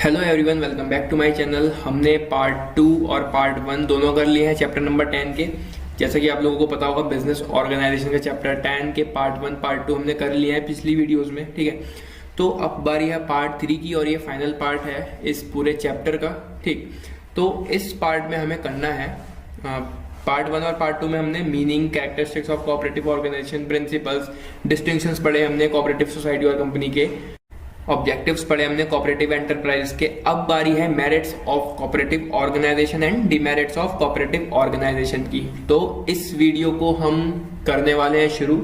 Hello everyone, welcome back to my channel. हमने part 2 और part 1 दोनों कर लिए हैं चैप्टर नंबर 10 के। जैसा कि आप लोगों को पता होगा, बिजनेस ऑर्गेनाइजेशन का चैप्टर 10 के पार्ट 1 पार्ट 2 हमने कर लिए हैं पिछली वीडियोस में। ठीक है, तो अब बारी है पार्ट 3 की और ये फाइनल पार्ट है इस पूरे चैप्टर का। ठीक, तो इस पार्ट में हमें करना है पार्ट 1 और पार्ट 2 में हमने meaning, characteristics of cooperative organization, principles, distinctions पढ़े हमने कोऑपरेटिव सोसाइटी और कंपनी के, ऑब्जेक्टिव्स पढ़े हमने कोऑपरेटिव एंटरप्राइज के। अब बारी है merits of cooperative organization and demerits of cooperative organization की। तो इस वीडियो को हम करने वाले हैं शुरू।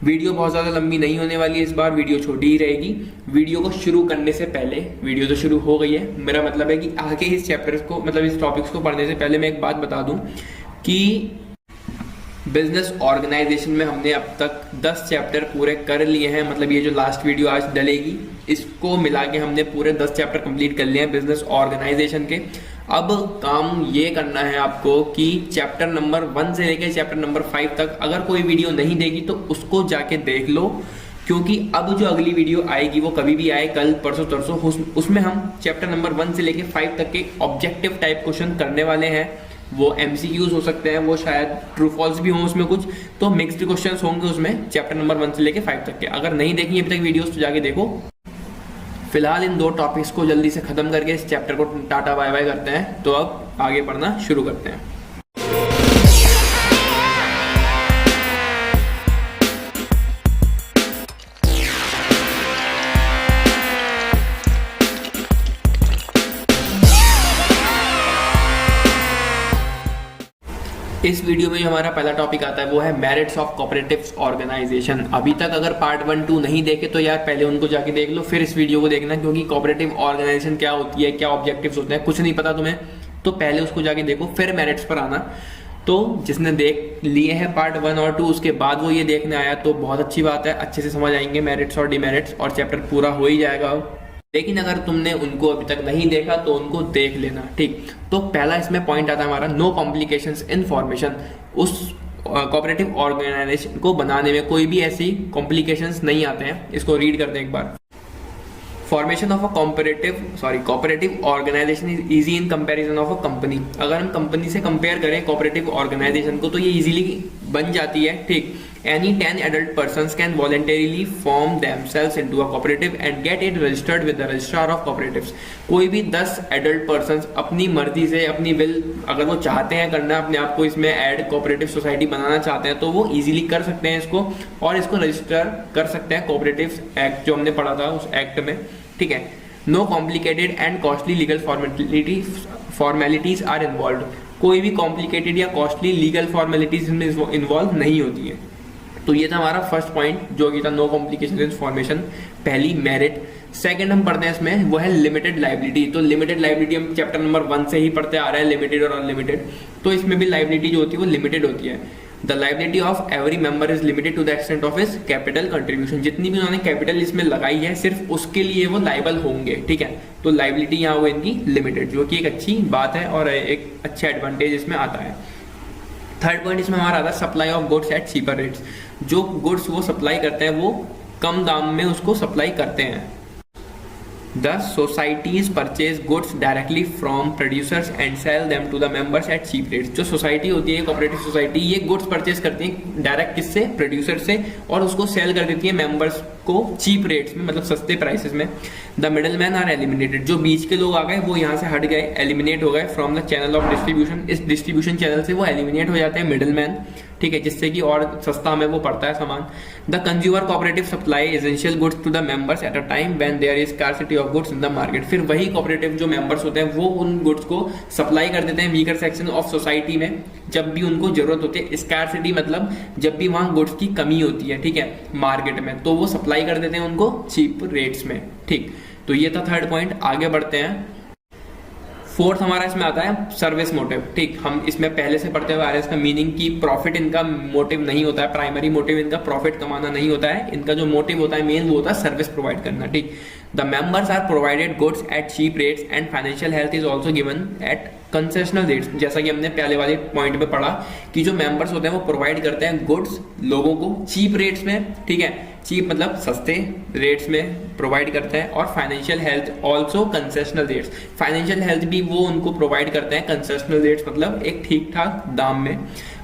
वीडियो बहुत ज्यादा लंबी नहीं होने वाली है, इस बार वीडियो छोटी ही रहेगी। वीडियो को शुरू करने से पहले, वीडियो तो शुरू हो गई है, मेरा मतलब है कि आगे इस चैप्टर्स को, मतलब इस टॉपिक्स को पढ़ने से पहले मैं एक बात बता दूं कि बिजनेस ऑर्गेनाइजेशन में हमने अब तक 10 चैप्टर पूरे कर लिए हैं। मतलब ये जो लास्ट वीडियो आज डलेगी, इसको मिला के हमने पूरे 10 चैप्टर कंप्लीट कर लिए हैं बिजनेस ऑर्गेनाइजेशन के। अब काम ये करना है आपको कि चैप्टर नंबर 1 से लेकर चैप्टर नंबर 5 तक अगर कोई वीडियो नहीं देखी तो उसको जाके देख लो, क्योंकि अब जो अगली वीडियो आएगी वो कभी भी आए, कल परसों तरसों, उसमें हम चैप्टर नंबर 1 से लेकर 5 तक के ऑब्जेक्टिव टाइप क्वेश्चन करने वाले हैं। वो एमसीक्यूज हो सकते हैं, वो शायद ट्रू फॉल्स भी हों उसमें कुछ, तो मिक्स्ड क्वेश्चंस होंगे उसमें चैप्टर नंबर 1 से लेके 5 तक के। अगर नहीं देखी अभी तक वीडियोस तो जाके देखो। फिलहाल इन 2 टॉपिक्स को जल्दी से खत्म करके इस चैप्टर को टाटा बाय बाय करते हैं। तो अब आगे पढ़ना शुरू करते हैं। इस वीडियो में जो हमारा पहला टॉपिक आता है वो है मेरिट्स ऑफ कोऑपरेटिव ऑर्गेनाइजेशन। अभी तक अगर पार्ट 1, 2 नहीं देखे तो यार पहले उनको जाके देख लो, फिर इस वीडियो को देखना, क्योंकि कोऑपरेटिव ऑर्गेनाइजेशन क्या होती है, क्या ऑब्जेक्टिव्स होते हैं, कुछ नहीं पता तुम्हें तो पहले उसको जाके देखो, फिर मेरिट्स पर आना। तो जिसने देख लिए हैं पार्ट 1 और 2, उसके बाद वो ये देखने आया तो बहुत अच्छी बात है, अच्छे से समझ आएंगे मेरिट्स और डिमेरिट्स और चैप्टर पूरा हो ही जाएगा। लेकिन अगर तुमने उनको अभी तक नहीं देखा तो उनको देख लेना। ठीक, तो पहला इसमें पॉइंट आता है हमारा नो कॉम्प्लिकेशंस इन फॉर्मेशन। उस कोऑपरेटिव ऑर्गेनाइजेशन को बनाने में कोई भी ऐसी कॉम्प्लिकेशंस नहीं आते हैं। इसको रीड करते हैं एक बार। Formation of a cooperative organisation is easy in comparison of a company. अगर हम कंपनी से कंपेयर करें कोऑपरेटिव ऑर्गेनाइजेशन को तो ये इजीली बन जाती है। ठीक, any 10 adult persons can voluntarily form themselves into a cooperative and get it registered with the registrar of cooperatives। कोई भी 10 adult persons अपनी मर्जी से, अपनी विल, अगर वो चाहते हैं करना, अपने आप को इसमें ऐड कोऑपरेटिव सोसाइटी बनाना चाहते हैं तो वो इजीली कर सकते हैं इसको, और इसको रजिस्टर कर सकते हैं कोऑपरेटिव एक्ट जो हमने पढ़ा था उस एक्ट में। ठीक है, no complicated and costly legal formalities are involve. कोई भी कॉम्प्लिकेटेड या कॉस्टली लीगल फॉर्मेलिटीज इसमें इन्वॉल्व नहीं होती है। तो ये था हमारा फर्स्ट पॉइंट जो कि था नो कॉम्प्लिकेशन इन फॉर्मेशन, पहली मेरिट। सेकंड हम पढ़ते हैं इसमें, वो है लिमिटेड लाइबिलिटी। तो लिमिटेड लाइबिलिटी हम चैप्टर नंबर 1 से ही पढ़ते आ रहे हैं, लिमिटेड और अनलिमिटेड। तो इसमें भी लाइबिलिटी जो होती है वो लिमिटेड होती है। The liability of every member is limited to the extent of his capital contribution. जितनी भी उन्होंने कैपिटल इसमें लगाई है सिर्फ उसके लिए वो लाइबल होंगे। ठीक है, तो लाइबिलिटी यहाँ हुई इनकी लिमिटेड, जो कि एक अच्छी बात है और एक अच्छा एडवांटेज इसमें आता है। थर्ड पॉइंट इसमें हमारा आता है supply of goods at cheaper rates. जो गुड्स वो सप्लाई करते हैं वो कम दाम में उसको सप्लाई करते हैं। The societies purchase goods directly from producers and sell them to the members at cheap rates। जो सोसाइटी होती है कोऑपरेटिव सोसाइटी, ये गुड्स परचेज करती है डायरेक्ट किससे, प्रोड्यूसर से, और उसको सेल कर देती है मेंबर्स को चीप रेट्स में, मतलब सस्ते प्राइसेस में। The middle man are eliminated. जो बीच के लोग आ गए वो यहाँ से हट गए, एलिमिनेट हो गए from the channel of distribution. इस डिस्ट्रीब्यूशन चैनल से वो एलिमिनेट हो जाते हैं मिडल मैन। ठीक है, जिससे कि और सस्ता हमें वो पड़ता है सामान। The consumer cooperative supply essential goods to the members at a time when there is scarcity of goods in the market. फिर वही कोऑपरेटिव जो मेंबर्स होते हैं वो उन गुड्स को सप्लाई कर देते हैं वीकर सेक्शन ऑफ सोसाइटी में जब भी उनको जरूरत होती है। स्कार्सिटी मतलब जब भी वहां गुड्स की कमी होती है, ठीक है, मार्केट में, तो वो सप्लाई कर देते हैं उनको चीप रेट्स में। ठीक, तो ये था थर्ड पॉइंट। आगे बढ़ते हैं। फोर्थ हमारा इसमें आता है सर्विस मोटिव। ठीक, हम इसमें पहले से पढ़ते हुए आ रहे हैं इसका मीनिंग की प्रॉफिट इनका मोटिव नहीं होता है, प्राइमरी मोटिव इनका प्रॉफिट कमाना नहीं होता है। इनका जो मोटिव होता है मेन वो होता है सर्विस प्रोवाइड करना। ठीक, the members are provided goods at cheap rates and financial health is also given at concessional rates. जैसा कि हमने पहले वाले पॉइंट में पढ़ा कि जो मेंबर्स होते हैं वो प्रोवाइड करते हैं गुड्स लोगों को चीप रेट्स में। ठीक है, चीप मतलब सस्ते रेट्स में प्रोवाइड करता है, और financial health also concessional rates, financial health भी वो उनको प्रोवाइड करते हैं कंसेशनल रेट्स मतलब एक ठीक ठाक दाम में।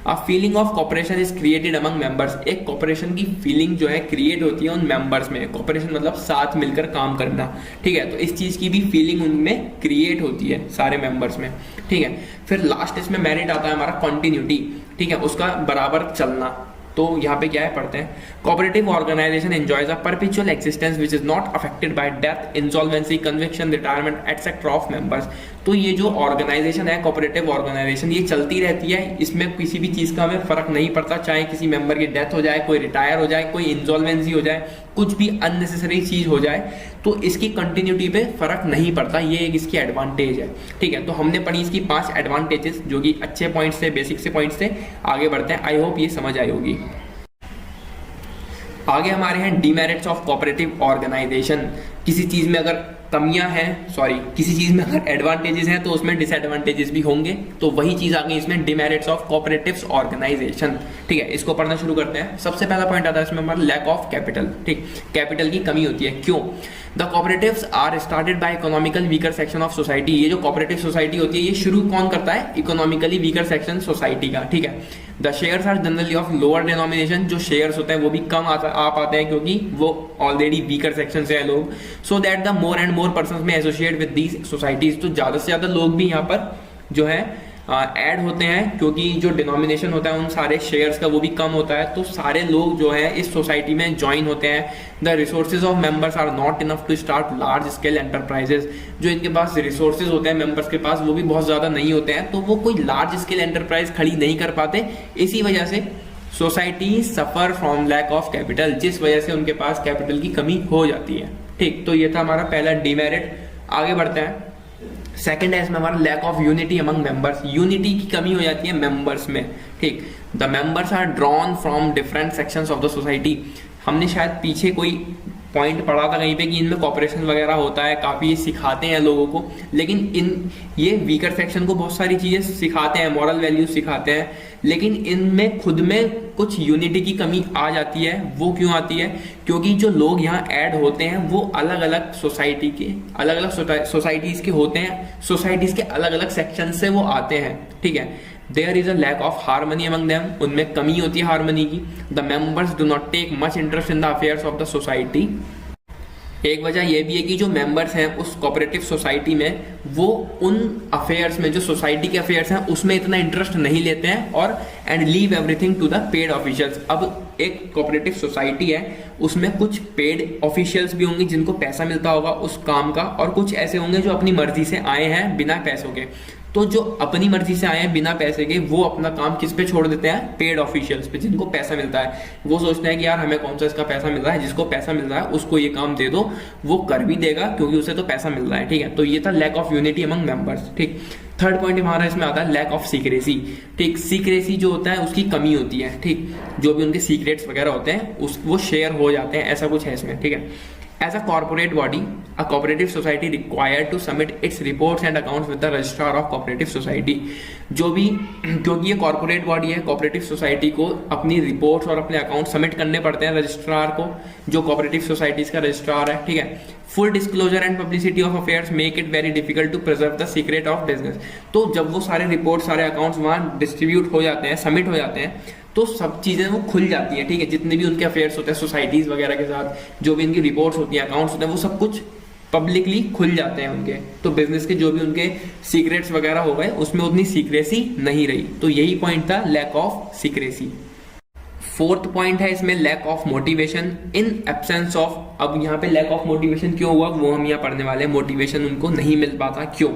A feeling of corporation is created among members, एक कॉपरेशन की फीलिंग जो है क्रिएट होती है उन मेंबर्स में, कॉपरेशन मतलब साथ मिलकर काम करना, ठीक है, तो इस चीज की भी फीलिंग उनमें क्रिएट होती है सारे मेंबर्स में, ठीक है। फिर लास्ट इसमें मेरिट आता है हमारा कंटिन्यूटी, ठीक है, उसका बराबर चलना। तो यहाँ पे क्या है पढ़ते हैं, cooperative organization enjoys a perpetual existence which is not affected by death, insolvency, conviction, retirement etcetera of members. तो ये जो ऑर्गेनाइजेशन है कोऑपरेटिव ऑर्गेनाइजेशन, ये चलती रहती है, इसमें किसी भी चीज का हमें फर्क नहीं पड़ता, चाहे किसी मेंबर की डेथ हो जाए, कोई रिटायर हो जाए, कोई इंसॉल्वेंसी हो जाए, कुछ भी अननेसेसरी चीज हो जाए, तो इसकी कंटिन्यूटी पे फर्क नहीं पड़ता, ये एक इसकी एडवांटेज है, ठीक है। तो हमने पढ़ी इसकी 5 एडवांटेजेस जो कि अच्छे पॉइंट्स थे, बेसिक से पॉइंट्स थे। आगे बढ़ते हैं, आई होप ये समझ आई होगी। आगे हमारे हैं डीमेरिट्स ऑफ कोऑपरेटिव ऑर्गेनाइजेशन। किसी चीज में अगर कमियां हैं, किसी चीज में अगर एडवांटेजेस हैं तो उसमें डिसएडवांटेजेस भी होंगे, तो वही चीज आ गई इसमें डीमेरिट्स ऑफ कोऑपरेटिव ऑर्गेनाइजेशन, ठीक है। इसको पढ़ना शुरू करते हैं। सबसे पहला पॉइंट आता है इसमें हमारा लैक ऑफ कैपिटल, ठीक, कैपिटल की कमी होती है। क्यों? The cooperatives are started by economical weaker section of society, ये जो कोऑपरेटिव सोसाइटी होती है ये शुरू कौन करता है? इकोनॉमिकली वीकर सेक्शन सोसाइटी का, ठीक है। The shares are generally of lower denomination, जो शेयर्स होते हैं वो भी कम आ पाते हैं क्योंकि वो ऑलरेडी वीकर सेक्शन से है लोग, so that the more and more persons में एसोसिएट विद दीज सोसाइटीज, तो ज्यादा से ज्यादा लोग भी यहाँ पर जो है ऐड होते हैं, क्योंकि जो डिनोमिनेशन होता है उन सारे शेयर्स का वो भी कम होता है, तो सारे लोग जो है इस सोसाइटी में ज्वाइन होते हैं। The resources of members are not enough to start large scale enterprises, जो इनके पास रिसोर्सेज होते हैं मेंबर्स के पास वो भी बहुत ज्यादा नहीं होते हैं, तो वो कोई लार्ज स्केल एंटरप्राइज खड़ी नहीं कर पाते। इसी वजह से society suffer from lack of capital, जिस वजह से उनके पास कैपिटल की कमी हो जाती है, ठीक। तो ये था हमारा पहला डीमेरिट। आगे बढ़ते हैं, सेकंड है इसमें हमारा lack of unity among members, unity की कमी हो जाती है मेंबर्स में, ठीक। The members are drawn from different sections of the society, हमने शायद पीछे कोई पॉइंट पढ़ा था कहीं पे कि इनमें कॉपरेशन वगैरह होता है, काफी सिखाते हैं लोगों को, लेकिन ये वीकर सेक्शन को बहुत सारी चीजें सिखाते हैं, मॉरल वैल्यूज सिखाते हैं, लेकिन इनमें खुद में कुछ यूनिटी की कमी आ जाती है। वो क्यों आती है? क्योंकि जो लोग यहाँ ऐड होते हैं वो अलग अलग सोसाइटी के, अलग अलग सोसाइटीज के होते हैं, सोसाइटीज के अलग अलग सेक्शन से वो आते हैं, ठीक है। There is a lack of harmony among them, उनमें कमी होती है हार्मनी की। The members do not take much interest in the affairs of the society, एक वजह यह भी है कि जो मेंबर्स हैं उस कोऑपरेटिव सोसाइटी में वो उन अफेयर्स में, जो सोसाइटी के अफेयर्स हैं उसमें इतना इंटरेस्ट नहीं लेते हैं, और and leave everything to the paid officials. अब एक कोऑपरेटिव सोसाइटी है, उसमें कुछ पेड ऑफिशियल्स भी होंगे जिनको पैसा मिलता होगा उस काम का, और कुछ ऐसे होंगे जो अपनी मर्जी से आए हैं बिना पैसों के। तो जो अपनी मर्जी से आए हैं बिना पैसे के, वो अपना काम किस पे छोड़ देते हैं? पेड ऑफिशियल्स पे, जिनको पैसा मिलता है। वो सोचते हैं कि यार हमें कौन सा इसका पैसा मिल रहा है, जिसको पैसा मिल रहा है उसको ये काम दे दो, वो कर भी देगा क्योंकि उसे तो पैसा मिल रहा है, ठीक है। तो ये था lack of unity among members, ठीक। थर्ड पॉइंट हमारा इसमें आता है लैक ऑफ सीक्रेसी, ठीक। सीक्रेसी जो होता है उसकी कमी होती है, ठीक। जो भी उनके सीक्रेट्स वगैरह होते हैं वो शेयर हो जाते हैं, ऐसा कुछ है इसमें, ठीक है। As a corporate body, a cooperative society required to submit its reports and accounts with the registrar of cooperative society. जो भी, क्योंकि ये कॉर्पोरेट बॉडी है, कोऑपरेटिव सोसाइटी को अपनी रिपोर्ट्स और अपने अकाउंट सबमिट करने पड़ते हैं रजिस्ट्रार को, जो कोऑपरेटिव सोसाइटीज का रजिस्ट्रार है, ठीक है। Full disclosure and publicity of affairs make it very difficult to preserve the secret of business. तो जब वो सारे रिपोर्ट, सारे अकाउंट्स वहाँ डिस्ट्रीब्यूट हो जाते हैं, सबमिट हो जाते हैं, तो सब चीजें वो खुल जाती हैं, ठीक है। जितने भी उनके अफेयर्स होते हैं सोसाइटीज वगैरह के साथ, जो भी इनकी रिपोर्ट्स होती हैं, अकाउंट्स होते हैं, वो सब कुछ पब्लिकली खुल जाते हैं उनके। तो बिजनेस के जो भी उनके सीक्रेट्स वगैरह हो गए उसमें उतनी सीक्रेसी नहीं रही। तो यही पॉइंट था lack of secrecy. Fourth point है इसमें lack of motivation in absence of, अब यहाँ पे लैक ऑफ मोटिवेशन क्यों हुआ वो हम यहाँ पढ़ने वाले हैं। मोटिवेशन उनको नहीं मिल पाता, क्यों?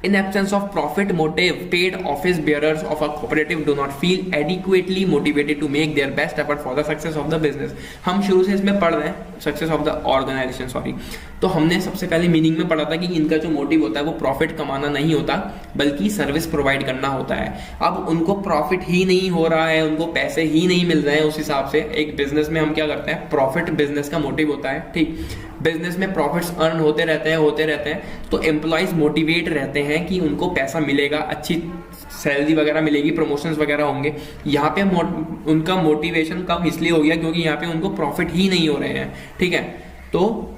In absence of profit motive, paid office bearers of a cooperative do not feel adequately motivated to make their best effort for the success of the business. हम शुरू से इसमें पढ़ रहे हैं success of the organization, sorry. तो हमने सबसे पहले मीनिंग में पढ़ा था कि इनका जो मोटिव होता है वो प्रॉफिट कमाना नहीं होता, बल्कि सर्विस प्रोवाइड करना होता है। अब उनको प्रॉफिट ही नहीं हो रहा है, उनको पैसे ही नहीं मिल रहे हैं, उस हिसाब से एक बिजनेस में हम क्या करते हैं, प्रॉफिट बिजनेस का मोटिव होता है, ठीक। बिजनेस में प्रॉफिट्स अर्न होते रहते हैं, तो एम्प्लॉयज मोटिवेट रहते हैं कि उनको पैसा मिलेगा, अच्छी सैलरी वगैरह मिलेगी, प्रमोशंस वगैरह होंगे। यहाँ पे उनका मोटिवेशन कम इसलिए हो गया क्योंकि यहाँ पे उनको प्रॉफिट ही नहीं हो रहे हैं, ठीक है। तो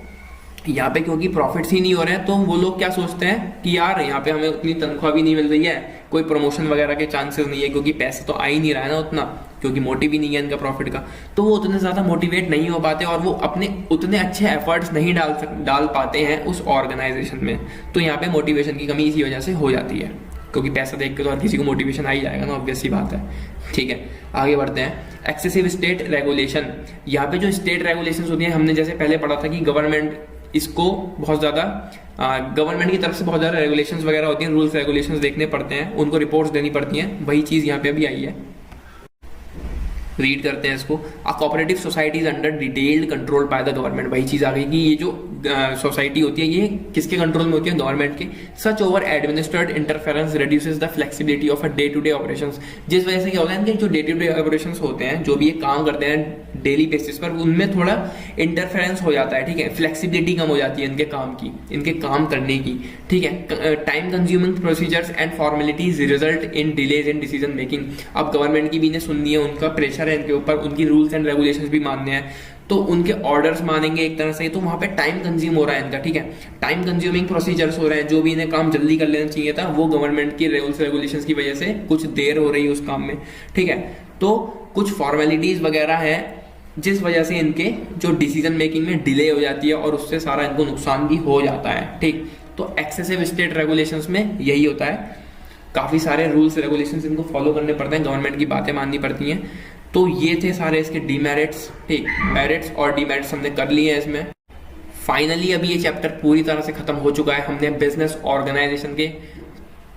यहाँ पे क्योंकि प्रॉफिट्स ही नहीं हो रहे हैं तो वो लोग क्या सोचते हैं कि यार यहाँ पे हमें उतनी तनख्वाह भी नहीं मिल रही है, कोई प्रमोशन वगैरह के चांसेस नहीं है क्योंकि पैसा तो आ ही नहीं रहा है ना उतना, क्योंकि मोटिव ही नहीं है इनका प्रॉफिट का, तो वो उतने ज़्यादा मोटिवेट नहीं हो पाते और वो अपने उतने अच्छे एफर्ट्स नहीं डाल पाते हैं उस ऑर्गेनाइजेशन में। तो यहाँ पे मोटिवेशन की कमी इसी वजह से हो जाती है, क्योंकि पैसा देख के तो हर किसी को मोटिवेशन आ ही जाएगा ना, ऑब्वियस सी बात है, ठीक है। आगे बढ़ते हैं। Excessive state regulation. यहाँ पे जो स्टेट रेगुलेशंस होती हैं, हमने जैसे पहले पढ़ा था कि गवर्नमेंट इसको बहुत ज़्यादा गवर्नमेंट की तरफ से बहुत ज़्यादा रेगुलेशंस वगैरह होती हैं, रूल्स रेगुलेशंस देखने पड़ते हैं, उनको रिपोर्ट्स देनी पड़ती हैं, वही चीज़ यहाँ पे भी आई है। रीड करते हैं इसको। A cooperative society is under detailed control by the government. वही चीज आ गई कि ये जो सोसाइटी होती है ये किसके कंट्रोल में होती है, गवर्नमेंट के। Such over administrated interference reduces the flexibility of a day to day operations. जिस वजह से क्या होता है कि जो डे टू डे ऑपरेशंस होते हैं, जो भी ये काम करते हैं डेली बेसिस पर, उनमें थोड़ा इंटरफेरेंस हो जाता है, ठीक है। फ्लेक्सिबिलिटी कम हो जाती है इनके काम की, इनके काम करने की, ठीक है। Time consuming procedures and formalities result in delays in decision making. अब गवर्नमेंट की भी इन्हें सुननी है, उनका प्रेशर है इनके ऊपर, उनकी रूल्स एंड रेगुलेशंस भी मानने हैं, तो उनके ऑर्डर्स मानेंगे एक तरह से, तो वहां पे टाइम कंज्यूम हो रहा है इनका, ठीक है। टाइम कंज्यूमिंग प्रोसीजर्स हो रहे हैं, जो भी इन्हें काम जल्दी कर लेना चाहिए था वो गवर्नमेंट की रूल्स रेगुलेशंस की वजह से कुछ देर हो रही है उस काम में, ठीक है। तो कुछ फॉर्मेलिटीज वगैरह है जिस वजह से इनके जो डिसीजन मेकिंग में डिले हो जाती है और उससे सारा इनको नुकसान भी हो जाता है, ठीक। तो एक्सेसिव स्टेट रेगुलेशंस में यही होता है, काफी सारे रूल्स रेगुलेशंस इनको फॉलो करने पड़ते हैं, गवर्नमेंट की बातें माननी पड़ती हैं। तो ये थे सारे इसके डीमेरिट्स, ठीक। मेरिट्स और डीमेरिट्स हमने कर लिए हैं इसमें। फाइनली अभी ये चैप्टर पूरी तरह से खत्म हो चुका है, हमने बिजनेस ऑर्गेनाइजेशन के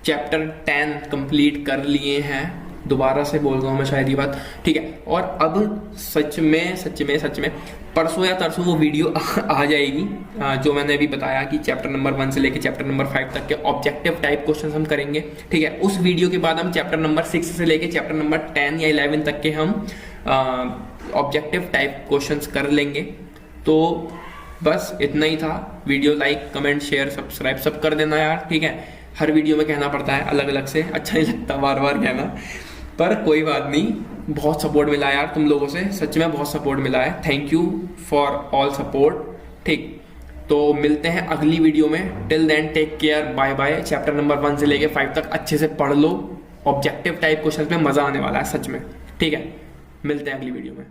चैप्टर 10 कंप्लीट कर लिए हैं। दोबारा से बोल रहा हूँ मैं शायद ये बात, ठीक है। और अब सच में परसों या तरसों वो वीडियो आ जाएगी जो मैंने अभी बताया कि चैप्टर नंबर 1 से लेकर चैप्टर नंबर 5 तक के ऑब्जेक्टिव टाइप क्वेश्चन हम करेंगे, ठीक है। उस वीडियो के बाद हम चैप्टर नंबर 6 से लेकर चैप्टर नंबर 10 या 11 तक के हम ऑब्जेक्टिव टाइप क्वेश्चंस कर लेंगे। तो बस इतना ही था। Video like, comment, share, subscribe सब कर देना यार, ठीक है। हर वीडियो में कहना पड़ता है अलग अलग से, अच्छा नहीं लगता बार बार कहना, पर कोई बात नहीं। बहुत सपोर्ट मिला यार तुम लोगों से, सच में बहुत सपोर्ट मिला है। Thank you for all support, ठीक। तो मिलते हैं अगली वीडियो में। Till then take care, bye bye. Chapter number 1 से लेके 5 तक अच्छे से पढ़ लो, ऑब्जेक्टिव टाइप क्वेश्चन में मजा आने वाला है सच में, ठीक है। मिलते हैं अगली वीडियो में।